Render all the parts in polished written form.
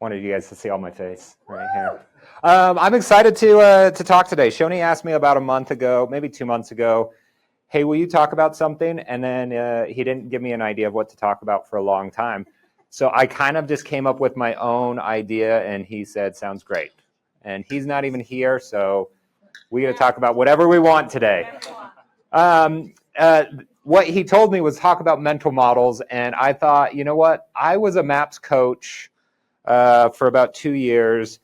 Wanted you guys to see all my face right here. I'm excited to talk today. Shoni asked me about a month ago, maybe 2 months ago, hey, will you talk about something? And then he didn't give me an idea of what to talk about for a long time. So I kind of just came up with my own idea, and he said, sounds great. And he's not even here, so we get to talk about whatever we want today. What he told me was talk about mental models, and I thought, you know what? I was a MAPS coach for about 2 years,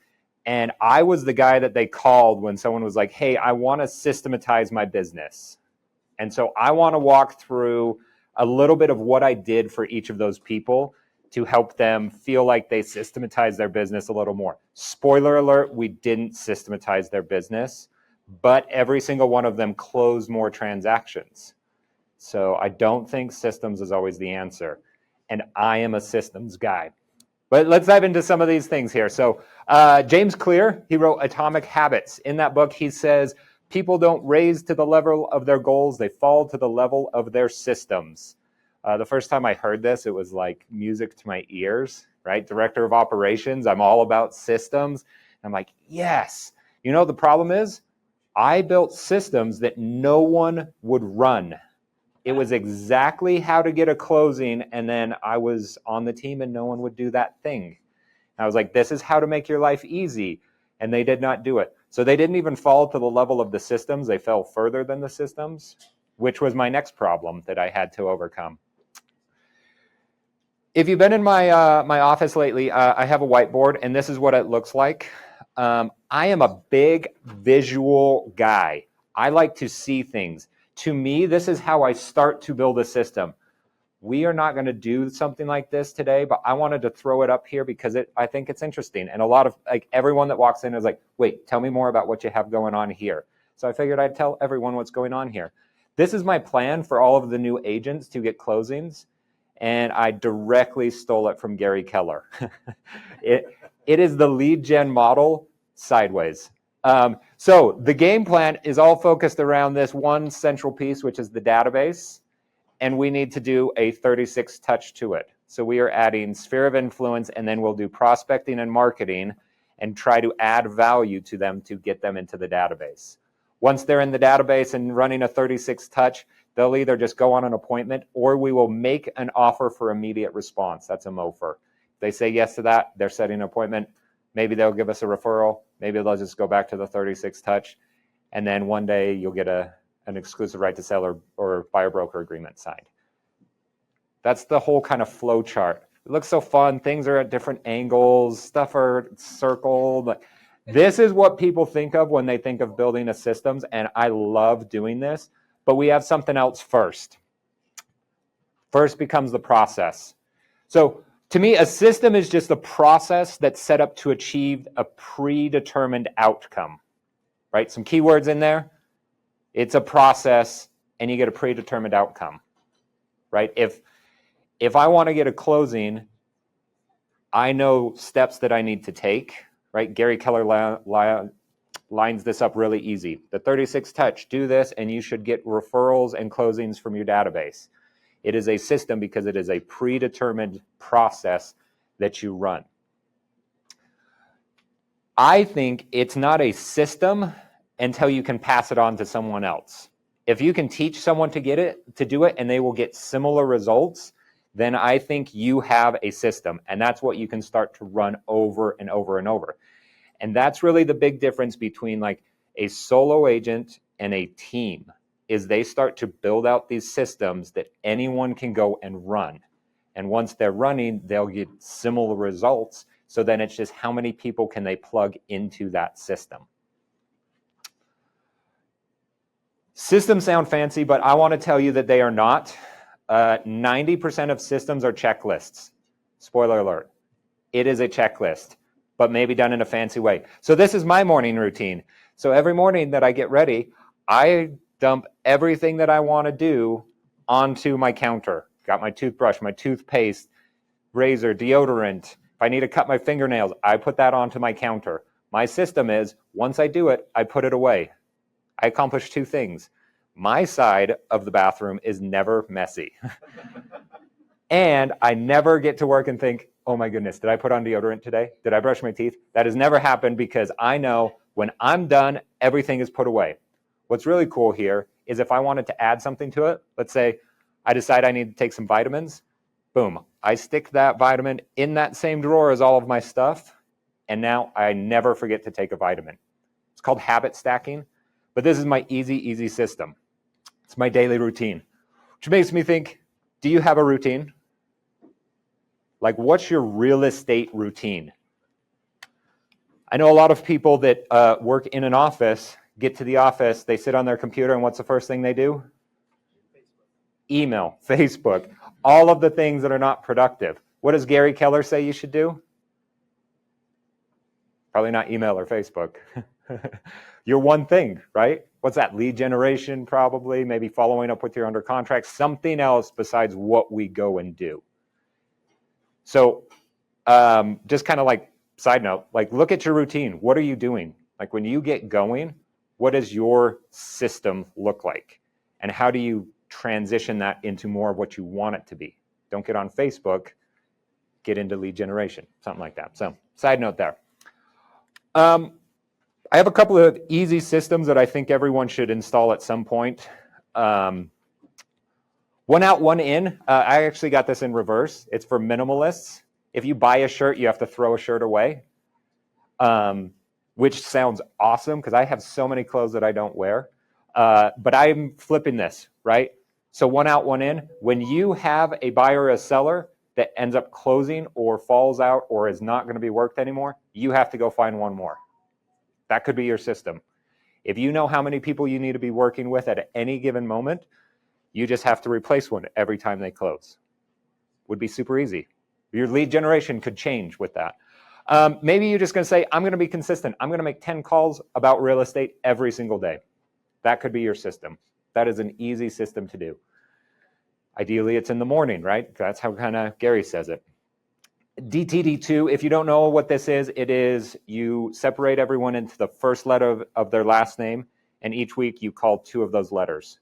and I was the guy that they called when someone was like, hey, I want to systematize my business. And so I want to walk through a little bit of what I did for each of those people to help them feel like they systematize their business a little more. Spoiler alert, we didn't systematize their business, but every single one of them closed more transactions. So I don't think systems is always the answer. And I am a systems guy. But let's dive into some of these things here. So James Clear, he wrote Atomic Habits. In that book, he says, people don't raise to the level of their goals, they fall to the level of their systems. The first time I heard this, it was like music to my ears, right? Director of operations, I'm all about systems. I'm like, yes. You know, the problem is, I built systems that no one would run. It was exactly how to get a closing, and then I was on the team and no one would do that thing. I was like, this is how to make your life easy, and they did not do it. So they didn't even fall to the level of the systems. They fell further than the systems, which was my next problem that I had to overcome. If you've been in my office lately, I have a whiteboard, and this is what it looks like. I am a big visual guy. I like to see things. To me, this is how I start to build a system. We are not going to do something like this today, but I wanted to throw it up here because I think it's interesting. And a lot of, like, everyone that walks in is like, wait, tell me more about what you have going on here. So I figured I'd tell everyone what's going on here. This is my plan for all of the new agents to get closings, and I directly stole it from Gary Keller. It is the lead gen model sideways. So the game plan is all focused around this one central piece, which is the database, and we need to do a 36 touch to it. So we are adding sphere of influence, and then we'll do prospecting and marketing and try to add value to them to get them into the database. Once they're in the database and running a 36 touch, they'll either just go on an appointment or we will make an offer for immediate response. That's a MOFR. If they say yes to that, they're setting an appointment. Maybe they'll give us a referral. Maybe they'll just go back to the 36 touch. And then one day you'll get an exclusive right to sell or buyer broker agreement signed. That's the whole kind of flow chart. It looks so fun. Things are at different angles. Stuff are circled. This is what people think of when they think of building a systems, and I love doing this. But we have something else first. First becomes the process. So to me, a system is just a process that's set up to achieve a predetermined outcome, right? Some keywords in there. It's a process, and you get a predetermined outcome, right? If I want to get a closing, I know steps that I need to take, right? Gary Keller lines this up really easy. The 36 touch, do this, and you should get referrals and closings from your database. It is a system because it is a predetermined process that you run. I think it's not a system until you can pass it on to someone else. If you can teach someone to do it, and they will get similar results, then I think you have a system, and that's what you can start to run over and over and over. And that's really the big difference between like a solo agent and a team, is they start to build out these systems that anyone can go and run. And once they're running, they'll get similar results. So then it's just how many people can they plug into that system. Systems sound fancy, but I want to tell you that they are not. 90% of systems are checklists. Spoiler alert. It is a checklist, but maybe done in a fancy way. So this is my morning routine. So every morning that I get ready, I dump everything that I want to do onto my counter. Got my toothbrush, my toothpaste, razor, deodorant. If I need to cut my fingernails, I put that onto my counter. My system is, once I do it, I put it away. I accomplish two things. My side of the bathroom is never messy. And I never get to work and think, oh my goodness, did I put on deodorant today? Did I brush my teeth? That has never happened because I know when I'm done, everything is put away. What's really cool here is if I wanted to add something to it, let's say I decide I need to take some vitamins, boom, I stick that vitamin in that same drawer as all of my stuff, and now I never forget to take a vitamin. It's called habit stacking, but this is my easy system. It's my daily routine, which makes me think, do you have a routine? Like, what's your real estate routine? I know a lot of people that work in an office, get to the office, they sit on their computer, and what's the first thing they do? Email, Facebook, all of the things that are not productive. What does Gary Keller say you should do? Probably not email or Facebook. Your one thing, right? What's that? Lead generation, probably, maybe following up with your under contract, something else besides what we go and do. So just kind of like side note, like look at your routine. What are you doing? Like when you get going, what does your system look like? And how do you transition that into more of what you want it to be? Don't get on Facebook, get into lead generation, something like that. So side note there. I have a couple of easy systems that I think everyone should install at some point. One out, one in. I actually got this in reverse. It's for minimalists. If you buy a shirt, you have to throw a shirt away, which sounds awesome because I have so many clothes that I don't wear. But I'm flipping this, right? So one out, one in. When you have a buyer or a seller that ends up closing or falls out or is not going to be worked anymore, you have to go find one more. That could be your system. If you know how many people you need to be working with at any given moment, you just have to replace one every time they close. Would be super easy. Your lead generation could change with that. Maybe you're just going to say, I'm going to be consistent. I'm going to make 10 calls about real estate every single day. That could be your system. That is an easy system to do. Ideally, it's in the morning, right? That's how kind of Gary says it. DTD2, if you don't know what this is, it is you separate everyone into the first letter of their last name, and each week you call 2 of those letters.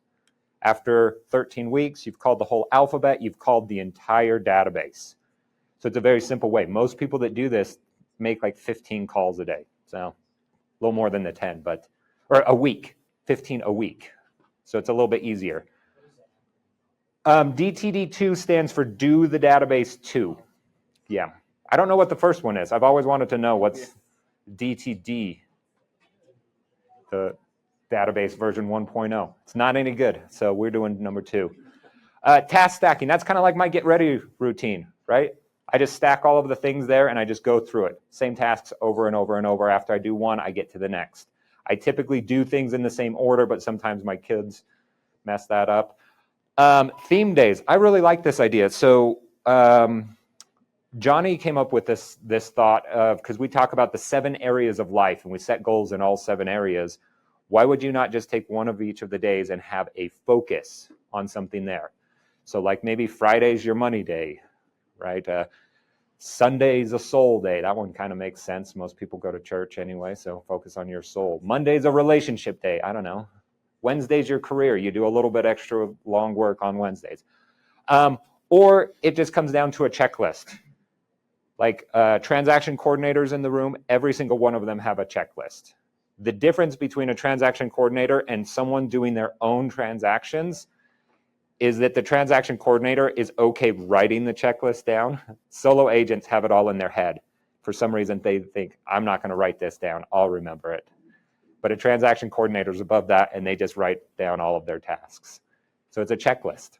After 13 weeks, you've called the whole alphabet, you've called the entire database. So it's a very simple way. Most people that do this make like 15 calls a day. So a little more than the 10, or a week, 15 a week. So it's a little bit easier. DTD2 stands for do the database to. Yeah. I don't know what the first one is. I've always wanted to know what's DTD, the database version 1.0. It's not any good. So we're doing number 2. Task stacking. That's kind of like my get ready routine, right? I just stack all of the things there and I just go through it. Same tasks over and over and over. After I do one, I get to the next. I typically do things in the same order, but sometimes my kids mess that up. Theme days. I really like this idea. So Johnny came up with this thought of, because we talk about the 7 areas of life and we set goals in all 7 areas. Why would you not just take one of each of the days and have a focus on something there? So like maybe Friday's your money day, right? Sunday's a soul day. That one kind of makes sense. Most people go to church anyway, so focus on your soul. Monday's a relationship day. I don't know. Wednesday's your career. You do a little bit extra long work on Wednesdays. Or it just comes down to a checklist. Like transaction coordinators in the room, every single one of them have a checklist. The difference between a transaction coordinator and someone doing their own transactions is that the transaction coordinator is okay writing the checklist down. Solo agents have it all in their head. For some reason, they think, I'm not going to write this down. I'll remember it. But a transaction coordinator is above that, and they just write down all of their tasks. So it's a checklist.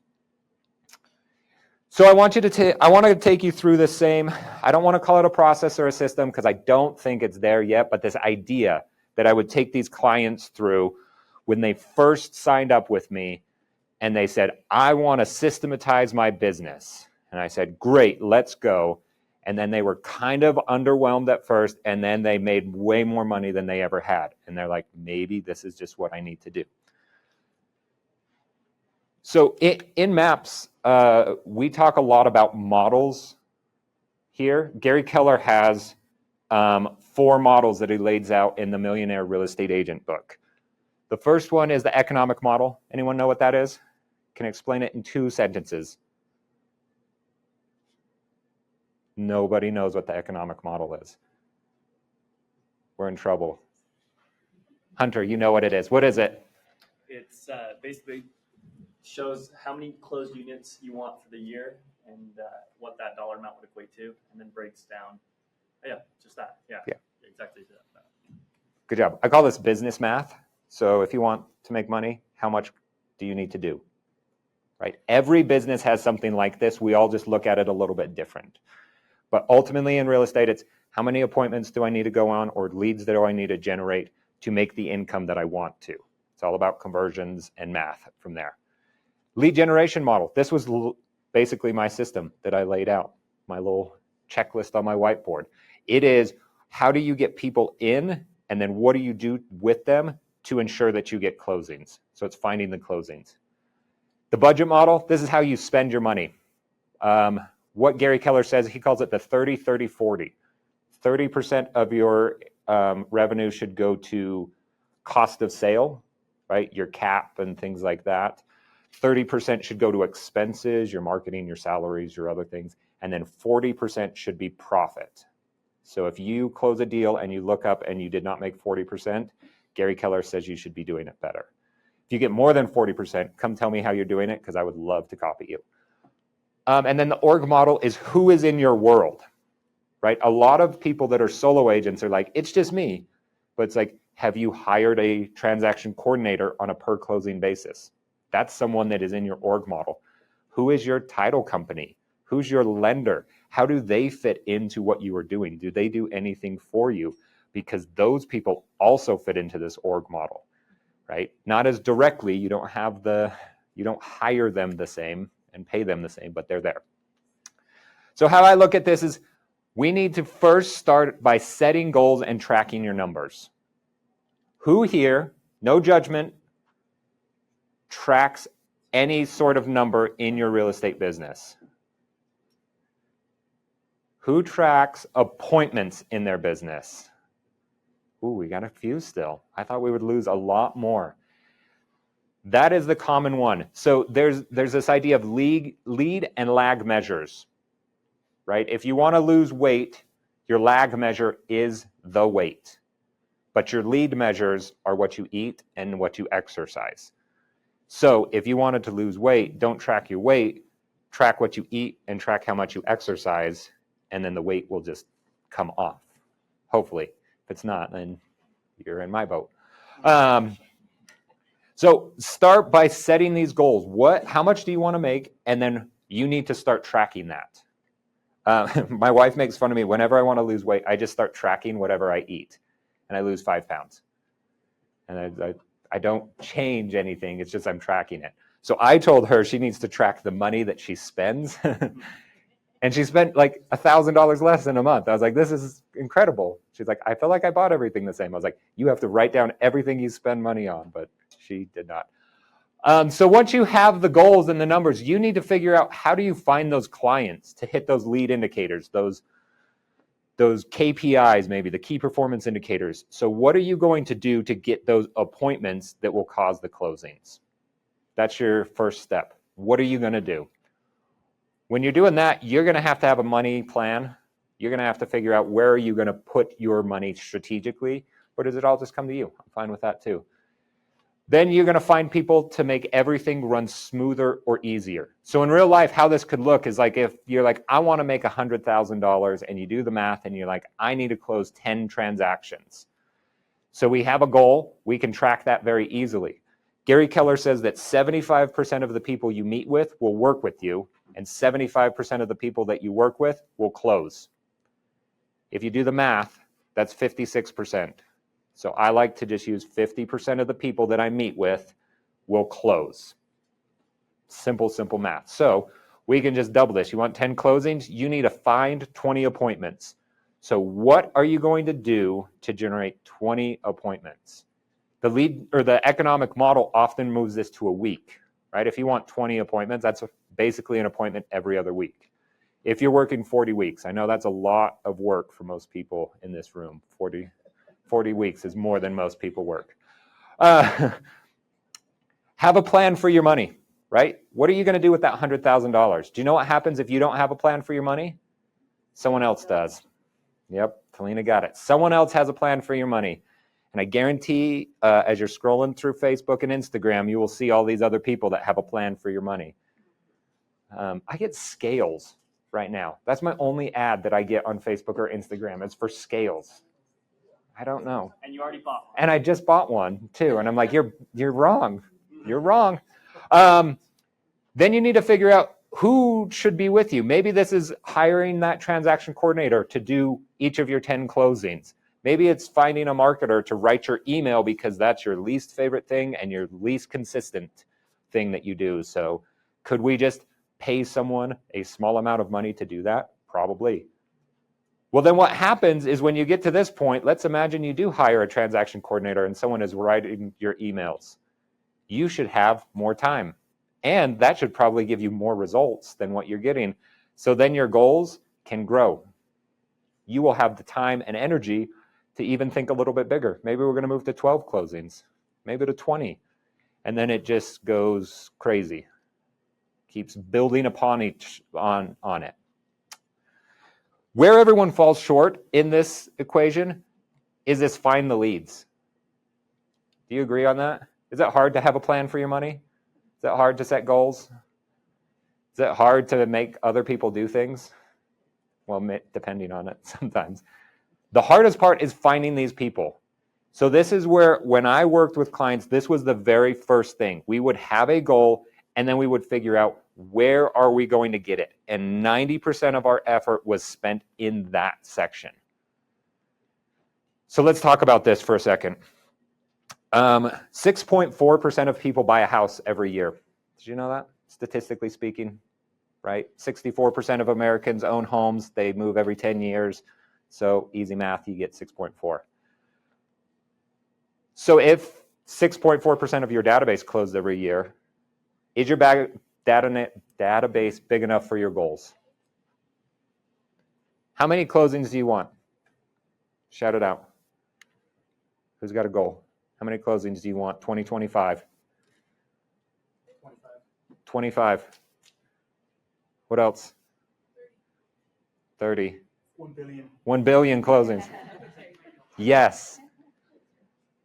So I want to take you through this same, I don't want to call it a process or a system because I don't think it's there yet, but this idea that I would take these clients through when they first signed up with me and they said, I want to systematize my business. And I said, great, let's go. And then they were kind of underwhelmed at first, and then they made way more money than they ever had. And they're like, maybe this is just what I need to do. So in MAPS, we talk a lot about models here. Gary Keller has 4 models that he lays out in the Millionaire Real Estate Agent book. The first one is the economic model. Anyone know what that is? Can I explain it in 2 sentences? Nobody knows what the economic model is. We're in trouble. Hunter, you know what it is. What is it? It's basically shows how many closed units you want for the year and what that dollar amount would equate to, and then breaks down. Yeah, just that. Yeah. Exactly that. Good job. I call this business math. So if you want to make money, how much do you need to do? Right? Every business has something like this. We all just look at it a little bit different. But ultimately in real estate, it's how many appointments do I need to go on or leads that do I need to generate to make the income that I want to. It's all about conversions and math from there. Lead generation model. This was basically my system that I laid out, my little checklist on my whiteboard. It is how do you get people in, and then what do you do with them to ensure that you get closings? So it's finding the closings. The budget model, this is how you spend your money. What Gary Keller says, he calls it the 30-30-40. 30% of your revenue should go to cost of sale, right? Your cap and things like that. 30% should go to expenses, your marketing, your salaries, your other things. And then 40% should be profit. So if you close a deal and you look up and you did not make 40%, Gary Keller says you should be doing it better. If you get more than 40%, come tell me how you're doing it because I would love to copy you. And then the org model is who is in your world, right? A lot of people that are solo agents are like, it's just me. But it's like, have you hired a transaction coordinator on a per closing basis? That's someone that is in your org model. Who is your title company? Who's your lender? How do they fit into what you are doing? Do they do anything for you? Because those people also fit into this org model, right? Not as directly, you don't hire them the same and pay them the same, but they're there. So how I look at this is we need to first start by setting goals and tracking your numbers. Who here, no judgment, tracks any sort of number in your real estate business? Who tracks appointments in their business? Ooh, we got a few still. I thought we would lose a lot more. That is the common one. So there's this idea of lead and lag measures, right? If you want to lose weight, your lag measure is the weight. But your lead measures are what you eat and what you exercise. So if you wanted to lose weight, don't track your weight, track what you eat and track how much you exercise, and then the weight will just come off, hopefully. If it's not, then you're in my boat. So start by setting these goals. How much do you want to make? And then you need to start tracking that. My wife makes fun of me. Whenever I want to lose weight, I just start tracking whatever I eat. And I lose 5 pounds. And I don't change anything. It's just I'm tracking it. So I told her she needs to track the money that she spends. And she spent like $1,000 less in a month. I was like, this is incredible. She's like, I feel like I bought everything the same. I was like, you have to write down everything you spend money on, but she did not. So once you have the goals and the numbers, you need to figure out how do you find those clients to hit those lead indicators, those KPIs, maybe the key performance indicators. So what are you going to do to get those appointments that will cause the closings? That's your first step. What are you going to do? When you're doing that, you're going to have a money plan. You're going to have to figure out where are you going to put your money strategically, or does it all just come to you? I'm fine with that too. Then you're going to find people to make everything run smoother or easier. So in real life, how this could look is like if you're like, I want to make $100,000 and you do the math and you're like, I need to close 10 transactions. So we have a goal. We can track that very easily. Gary Keller says that 75% of the people you meet with will work with you, and 75% of the people that you work with will close. If you do the math, that's 56%. So I like to just use 50% of the people that I meet with will close. Simple math. So we can just double this. You want 10 closings? You need to find 20 appointments. So what are you going to do to generate 20 appointments? The lead or the economic model often moves this to a week, right? If you want 20 appointments, that's basically an appointment every other week. If you're working 40 weeks, I know that's a lot of work for most people in this room. 40 weeks is more than most people work. Have a plan for your money, right? What are you going to do with that $100,000? Do you know what happens if you don't have a plan for your money? Someone else does. Yep, Talina got it. Someone else has a plan for your money. And I guarantee as you're scrolling through Facebook and Instagram, you will see all these other people that have a plan for your money. I get Scales right now. That's my only ad that I get on Facebook or Instagram. It's for Scales. I don't know. And you already bought one. And I just bought one too. And I'm like, you're wrong. You're wrong. Then you need to figure out who should be with you. Maybe this is hiring that transaction coordinator to do each of your 10 closings. Maybe it's finding a marketer to write your email because that's your least favorite thing and your least consistent thing that you do. So could we just pay someone a small amount of money to do that? Probably. Well, then what happens is when you get to this point, let's imagine you do hire a transaction coordinator and someone is writing your emails. You should have more time. And that should probably give you more results than what you're getting. So then your goals can grow. You will have the time and energy to even think a little bit bigger. Maybe we're going to move to 12 closings, maybe to 20. And then it just goes crazy. Keeps building upon on it. Where everyone falls short in this equation is this find the leads. Do you agree on that? Is it hard to have a plan for your money? Is it hard to set goals? Is it hard to make other people do things? Well, depending on it sometimes. The hardest part is finding these people. So this is where, when I worked with clients, this was the very first thing. We would have a goal, and then we would figure out where are we going to get it. And 90% of our effort was spent in that section. So let's talk about this for a second. 6.4% of people buy a house every year. Did you know that? Statistically speaking, right? 64% of Americans own homes. They move every 10 years. So easy math, you get 6.4. So if 6.4% of your database closed every year, is your database big enough for your goals? How many closings do you want? Shout it out. Who's got a goal? How many closings do you want? 2025? 25. What else? 30. 1 billion. 1 billion closings. Yes.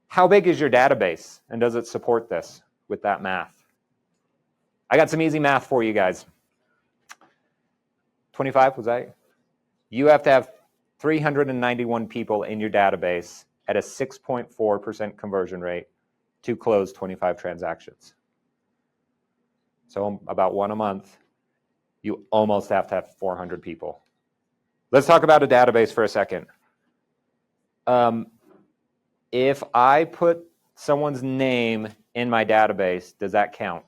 How big is your database? And does it support this with that math? I got some easy math for you guys. 25, was that? You have to have 391 people in your database at a 6.4% conversion rate to close 25 transactions. So about one a month, you almost have to have 400 people. Let's talk about a database for a second. If I put someone's name in my database, does that count?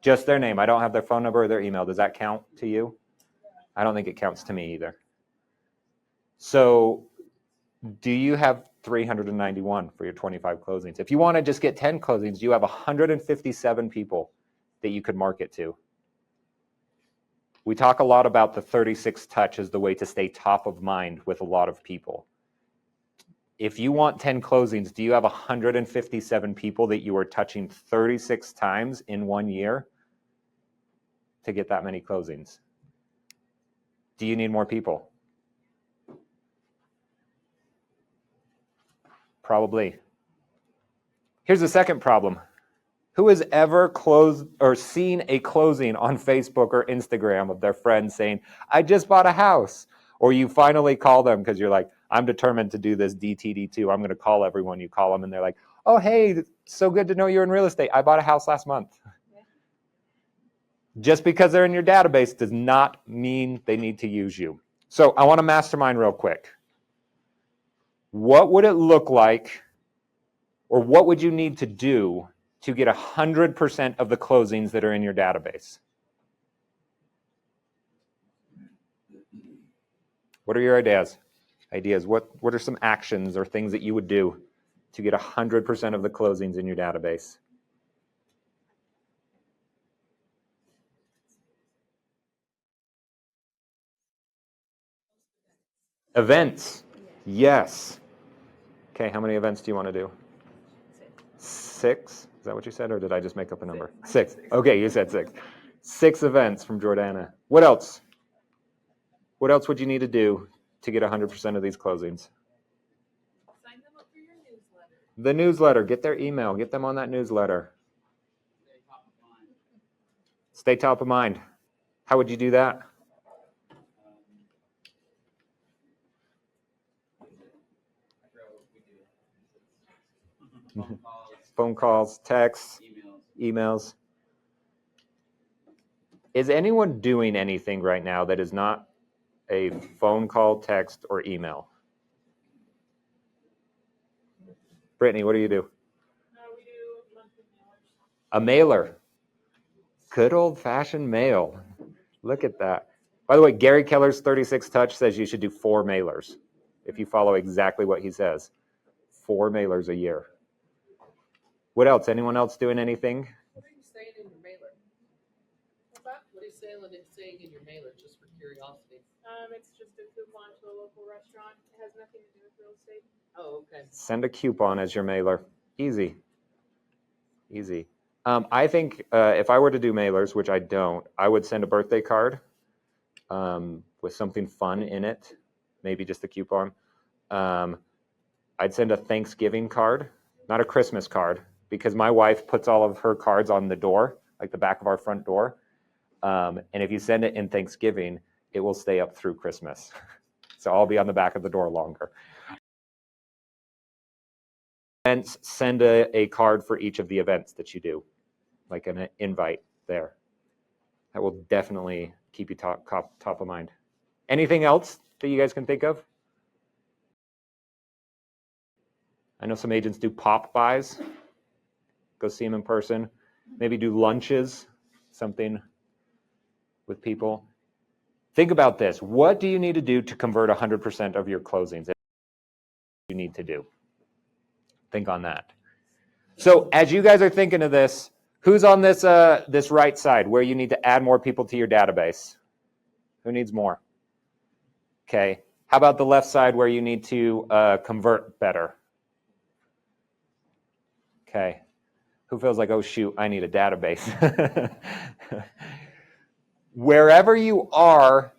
Just their name. I don't have their phone number or their email. Does that count to you? I don't think it counts to me either. So do you have 391 for your 25 closings? If you want to just get 10 closings, you have 157 people that you could market to. We talk a lot about the 36 touch as the way to stay top of mind with a lot of people. If you want 10 closings, do you have 157 people that you are touching 36 times in 1 year to get that many closings? Do you need more people? Probably. Here's the second problem. Who has ever closed or seen a closing on Facebook or Instagram of their friend saying, I just bought a house? Or you finally call them because you're like, I'm determined to do this DTD2. I'm going to call everyone. You call them and they're like, oh, hey, so good to know you're in real estate. I bought a house last month. Yeah. Just because they're in your database does not mean they need to use you. So I want to mastermind real quick. What would it look like, or what would you need to do to get 100% of the closings that are in your database? What are your ideas? What are some actions or things that you would do to get 100% of the closings in your database? Events. Yes. Okay, how many events do you want to do? 6? Is that what you said, or did I just make up a number? 6. Okay, you said 6. 6 events from Jordana. What else? What else would you need to do to get 100% of these closings? Sign them up for your newsletter. The newsletter. Get their email. Get them on that newsletter. Stay top of mind. How would you do that? Phone calls, texts, emails. Is anyone doing anything right now that is not a phone call, text, or email? Brittany, what do you do? We do monthly mailers. A mailer. Good old-fashioned mail. Look at that. By the way, Gary Keller's 36 Touch says you should do 4 mailers if you follow exactly what he says. 4 mailers a year. What else? Anyone else doing anything? What are you saying in your mailer? What's that? What are you saying in your mailer, just for curiosity? It's just a coupon to a local restaurant. It has nothing to do with real estate. Oh, okay. Send a coupon as your mailer. Easy. Easy. I think if I were to do mailers, which I don't, I would send a birthday card with something fun in it, maybe just a coupon. I'd send a Thanksgiving card, not a Christmas card, because my wife puts all of her cards on the door, like the back of our front door. And if you send it in Thanksgiving, it will stay up through Christmas. So I'll be on the back of the door longer. And send a card for each of the events that you do, like an invite there. That will definitely keep you top of mind. Anything else that you guys can think of? I know some agents do pop buys. Go see them in person. Maybe do lunches, something with people. Think about this. What do you need to do to convert 100% of your closings? You need to do. Think on that. So as you guys are thinking of this, who's on this this right side where you need to add more people to your database? Who needs more? Okay. How about the left side where you need to convert better? Okay. Who feels like, oh shoot, I need a database? Wherever you are,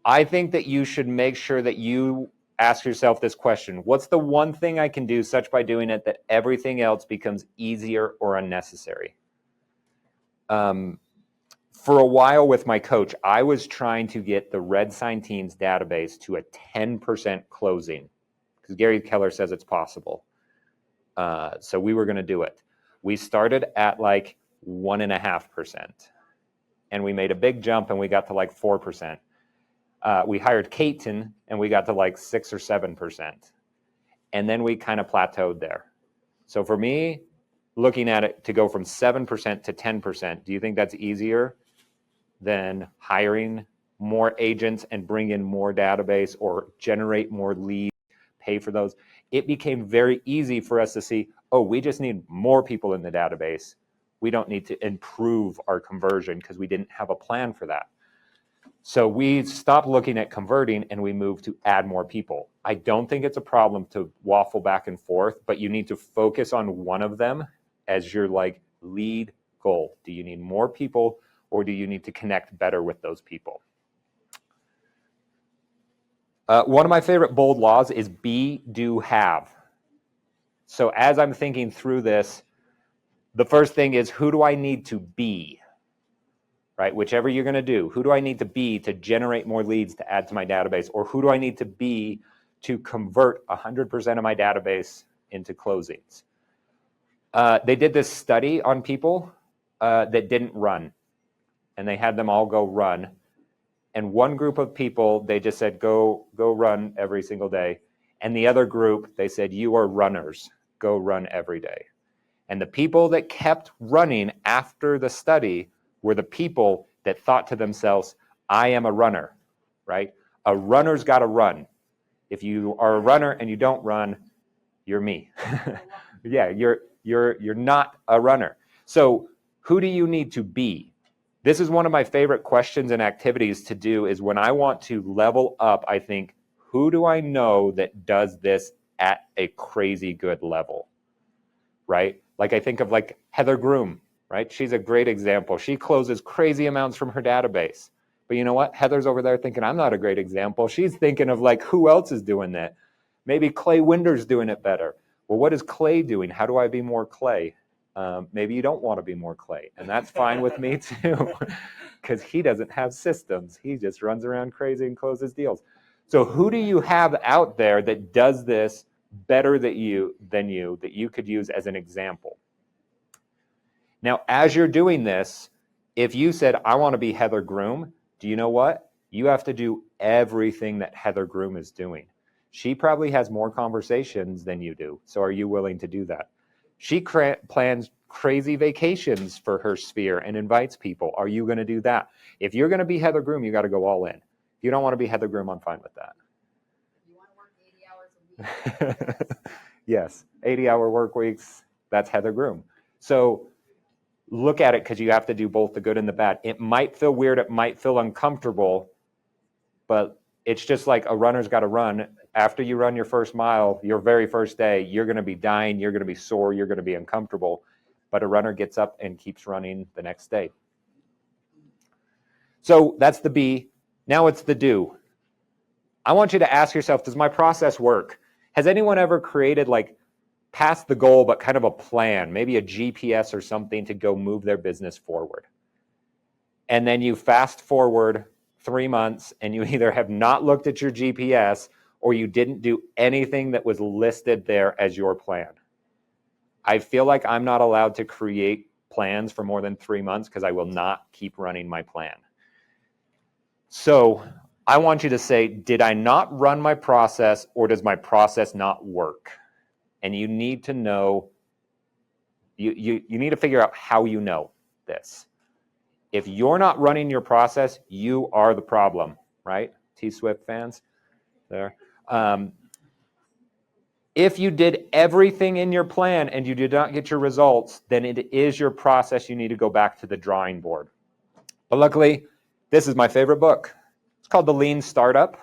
I think that you should make sure that you ask yourself this question. What's the one thing I can do such by doing it that everything else becomes easier or unnecessary? For a while with my coach, I was trying to get the Red Sign Teams database to a 10% closing because Gary Keller says it's possible. So we were going to do it. We started at like 1.5%, and we made a big jump and we got to like 4%. We hired Caton and we got to like 6 or 7%. And then we kind of plateaued there. So for me, looking at it to go from 7% to 10%, do you think that's easier than hiring more agents and bring in more database or generate more leads, pay for those? It became very easy for us to see, oh, we just need more people in the database. We don't need to improve our conversion because we didn't have a plan for that. So we stopped looking at converting and we moved to add more people. I don't think it's a problem to waffle back and forth, but you need to focus on one of them as your like lead goal. Do you need more people or do you need to connect better with those people? One of my favorite bold laws is be, do, have. So as I'm thinking through this, the first thing is who do I need to be? Right? Whichever you're going to do, who do I need to be to generate more leads to add to my database? Or who do I need to be to convert 100% of my database into closings? They did this study on people that didn't run, and they had them all go run. And one group of people, they just said, go run every single day. And the other group, they said, you are runners, go run every day. And the people that kept running after the study were the people that thought to themselves, I am a runner, right? A runner's got to run. If you are a runner and you don't run, you're me. Yeah, you're not a runner. So who do you need to be? This is one of my favorite questions and activities to do is when I want to level up, I think, who do I know that does this at a crazy good level, right? Like I think of like Heather Groom, right? She's a great example. She closes crazy amounts from her database, But you know what? Heather's over there thinking, I'm not a great example. She's thinking of like, who else is doing that? Maybe Clay Winder's doing it better. Well, what is Clay doing? How do I be more Clay? Maybe you don't want to be more Clay, and that's fine with me too, because he doesn't have systems. He just runs around crazy and closes deals. So who do you have out there that does this better than you that you could use as an example? Now, as you're doing this, if you said, I want to be Heather Groom, do you know what? You have to do everything that Heather Groom is doing. She probably has more conversations than you do. So are you willing to do that? She plans crazy vacations for her sphere and invites people. Are you going to do that? If you're going to be Heather Groom, you got to go all in. If you don't want to be Heather Groom, I'm fine with that. You want to work 80 hours a week? Yes, 80-hour work weeks, that's Heather Groom. So look at it, because you have to do both the good and the bad. It might feel weird, it might feel uncomfortable, but it's just like a runner's got to run. After you run your first mile, your very first day, you're going to be dying, you're going to be sore, you're going to be uncomfortable, but a runner gets up and keeps running the next day. So that's the be. Now it's the do. I want you to ask yourself, does my process work? Has anyone ever created like past the goal, but kind of a plan, maybe a GPS or something to go move their business forward? And then you fast forward 3 months and you either have not looked at your GPS or you didn't do anything that was listed there as your plan. I feel like I'm not allowed to create plans for more than 3 months because I will not keep running my plan. So I want you to say, did I not run my process, or does my process not work? And you need to know, you need to figure out how you know this. If you're not running your process, you are the problem, right? T-Swift fans there. If you did everything in your plan and you did not get your results, then it is your process. You need to go back to the drawing board. But luckily, this is my favorite book. It's called The Lean Startup.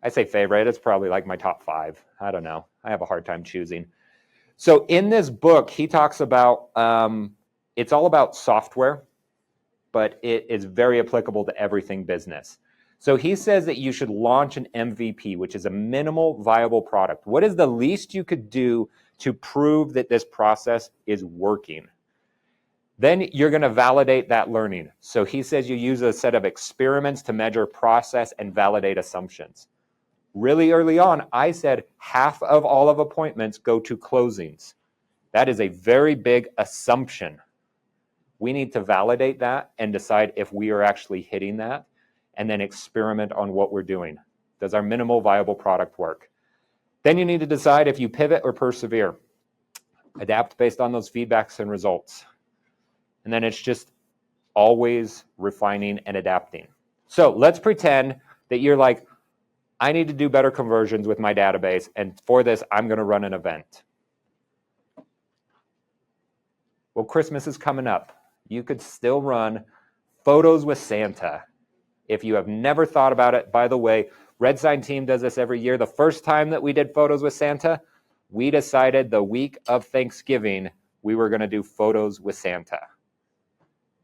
I say favorite, it's probably like my top 5. I don't know. I have a hard time choosing. So in this book, he talks about, it's all about software, but it is very applicable to everything business. So he says that you should launch an MVP, which is a minimal viable product. What is the least you could do to prove that this process is working? Then you're going to validate that learning. So he says you use a set of experiments to measure process and validate assumptions. Really early on, I said half of all of appointments go to closings. That is a very big assumption. We need to validate that and decide if we are actually hitting that, and then experiment on what we're doing. Does our minimal viable product work? Then you need to decide if you pivot or persevere. Adapt based on those feedbacks and results. And then it's just always refining and adapting. So let's pretend that you're like, I need to do better conversions with my database, and for this, I'm going to run an event. Well, Christmas is coming up. You could still run Photos with Santa. If you have never thought about it, by the way, Red Sign Team does this every year. The first time that we did Photos with Santa, we decided the week of Thanksgiving, we were going to do Photos with Santa.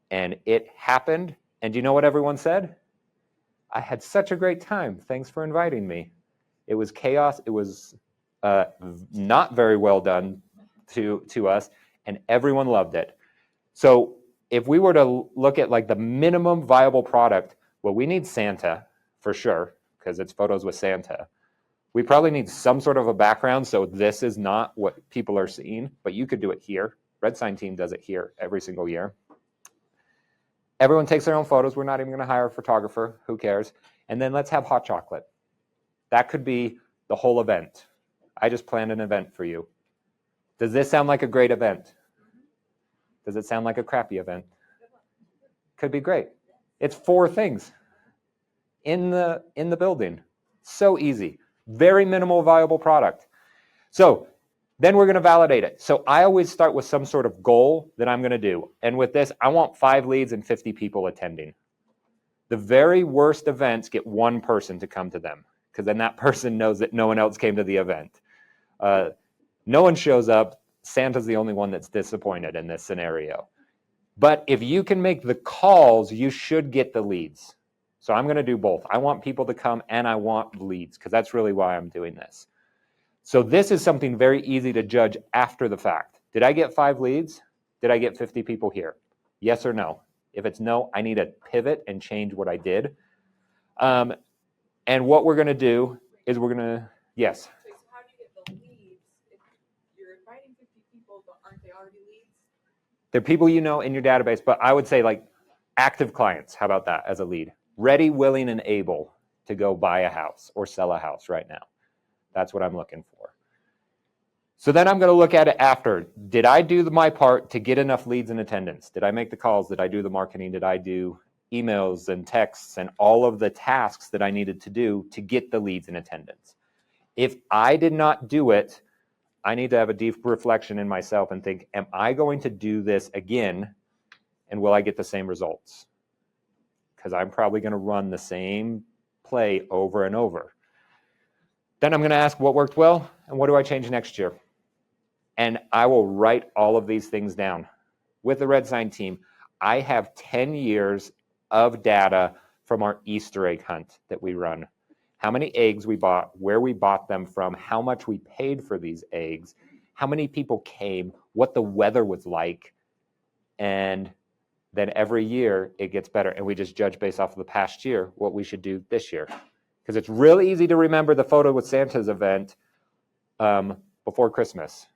And it happened. And do you know what everyone said? I had such a great time. Thanks for inviting me. It was chaos. It was not very well done to us, and everyone loved it. So if we were to look at like the minimum viable product, well, we need Santa for sure, because it's Photos with Santa. We probably need some sort of a background, so this is not what people are seeing, but you could do it here. Red Sign Team does it here every single year. Everyone takes their own photos. We're not even going to hire a photographer. Who cares? And then let's have hot chocolate. That could be the whole event. I just planned an event for you. Does this sound like a great event? Does it sound like a crappy event? Could be great. It's 4 things in the building. So easy. Very minimal viable product. So then we're going to validate it. So I always start with some sort of goal that I'm going to do. And with this, I want 5 leads and 50 people attending. The very worst events get 1 person to come to them, because then that person knows that no one else came to the event. No one shows up. Santa's the only one that's disappointed in this scenario. But if you can make the calls, you should get the leads. So I'm going to do both. I want people to come and I want leads because that's really why I'm doing this. So this is something very easy to judge after the fact. Did I get 5 leads? Did I get 50 people here? Yes or no? If it's no, I need to pivot and change what I did. And what we're going to do is we're going to, yes. So how do you get the leads? If you're inviting 50 people, but aren't they already leads? They're people you know in your database, but I would say like active clients. How about that as a lead? Ready, willing, and able to go buy a house or sell a house right now. That's what I'm looking for. So then I'm going to look at it after. Did I do my part to get enough leads and attendance? Did I make the calls? Did I do the marketing? Did I do emails and texts and all of the tasks that I needed to do to get the leads and attendance? If I did not do it, I need to have a deep reflection in myself and think, am I going to do this again and will I get the same results? Because I'm probably going to run the same play over and over. Then I'm going to ask what worked well and what do I change next year? And I will write all of these things down. With the Red Sign team, I have 10 years of data from our Easter egg hunt that we run. How many eggs we bought, where we bought them from, how much we paid for these eggs, how many people came, what the weather was like, and then every year it gets better. And we just judge based off of the past year what we should do this year. Because it's really easy to remember the photo with Santa's event before Christmas.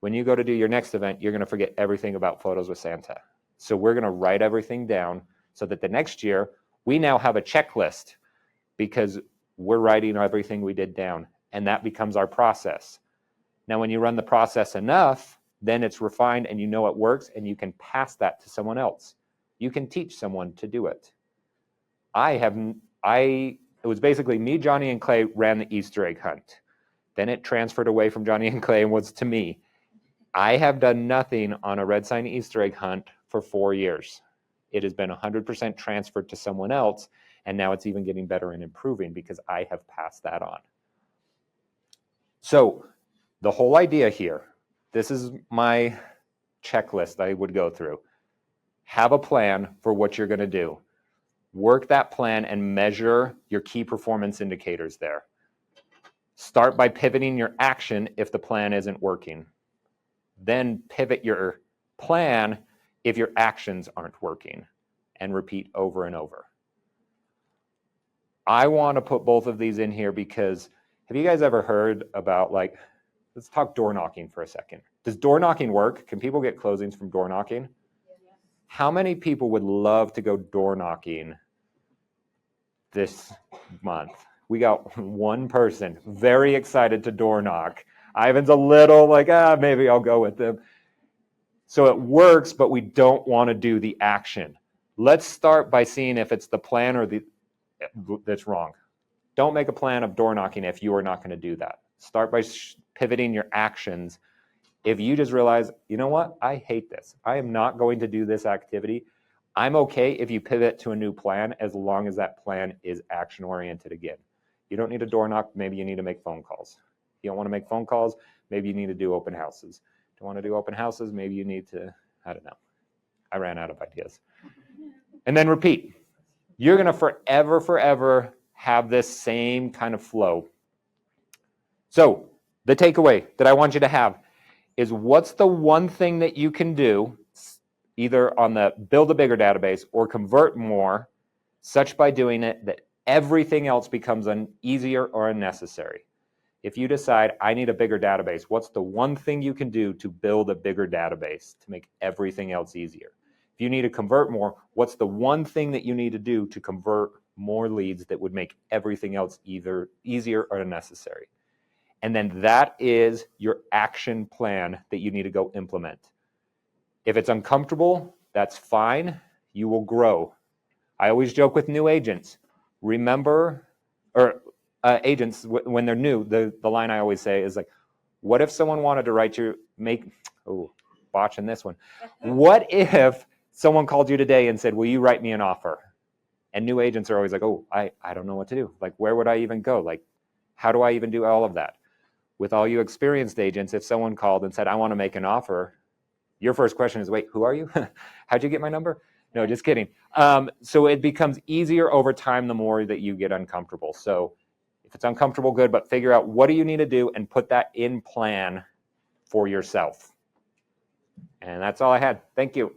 When you go to do your next event, you're going to forget everything about photos with Santa. So we're going to write everything down so that the next year we now have a checklist because we're writing everything we did down. And that becomes our process. Now, when you run the process enough, then it's refined and you know it works and you can pass that to someone else. You can teach someone to do it. It was basically me, Johnny, and Clay ran the Easter egg hunt. Then it transferred away from Johnny and Clay and was to me. I have done nothing on a Red Sign Easter egg hunt for 4 years. It has been 100% transferred to someone else, and now it's even getting better and improving because I have passed that on. So the whole idea here, this is my checklist I would go through. Have a plan for what you're going to do. Work that plan and measure your key performance indicators there. Start by pivoting your action if the plan isn't working. Then pivot your plan if your actions aren't working, and repeat over and over. I want to put both of these in here because have you guys ever heard about, like, let's talk door knocking for a second. Does door knocking work? Can people get closings from door knocking? How many people would love to go door knocking this month? We got one person very excited to door knock. Ivan's a little like, maybe I'll go with them. So it works, but we don't want to do the action. Let's start by seeing if it's the plan or that's wrong. Don't make a plan of door knocking if you are not going to do that. Start by pivoting your actions. If you just realize, you know what, I hate this. I am not going to do this activity. I'm okay if you pivot to a new plan as long as that plan is action oriented again. You don't need a door knock. Maybe you need to make phone calls. You don't want to make phone calls. Maybe you need to do open houses. Don't want to do open houses. Maybe you need to, I don't know. I ran out of ideas. And then repeat. You're going to forever have this same kind of flow. So the takeaway that I want you to have is what's the one thing that you can do either on the build a bigger database or convert more such by doing it that everything else becomes easier or unnecessary. If you decide I need a bigger database, what's the one thing you can do to build a bigger database to make everything else easier? If you need to convert more, what's the one thing that you need to do to convert more leads that would make everything else either easier or unnecessary? And then that is your action plan that you need to go implement. If it's uncomfortable, that's fine. You will grow. I always joke with new agents. Remember, or agents, when they're new, the line I always say is like, what if someone wanted to write you, botching this one. What if someone called you today and said, will you write me an offer? And new agents are always like, I don't know what to do. Like, where would I even go? Like, how do I even do all of that? With all you experienced agents, if someone called and said, I want to make an offer, your first question is, wait, who are you? How'd you get my number? No, just kidding. So it becomes easier over time the more that you get uncomfortable. So if it's uncomfortable, good, but figure out what do you need to do and put that in plan for yourself. And that's all I had. Thank you.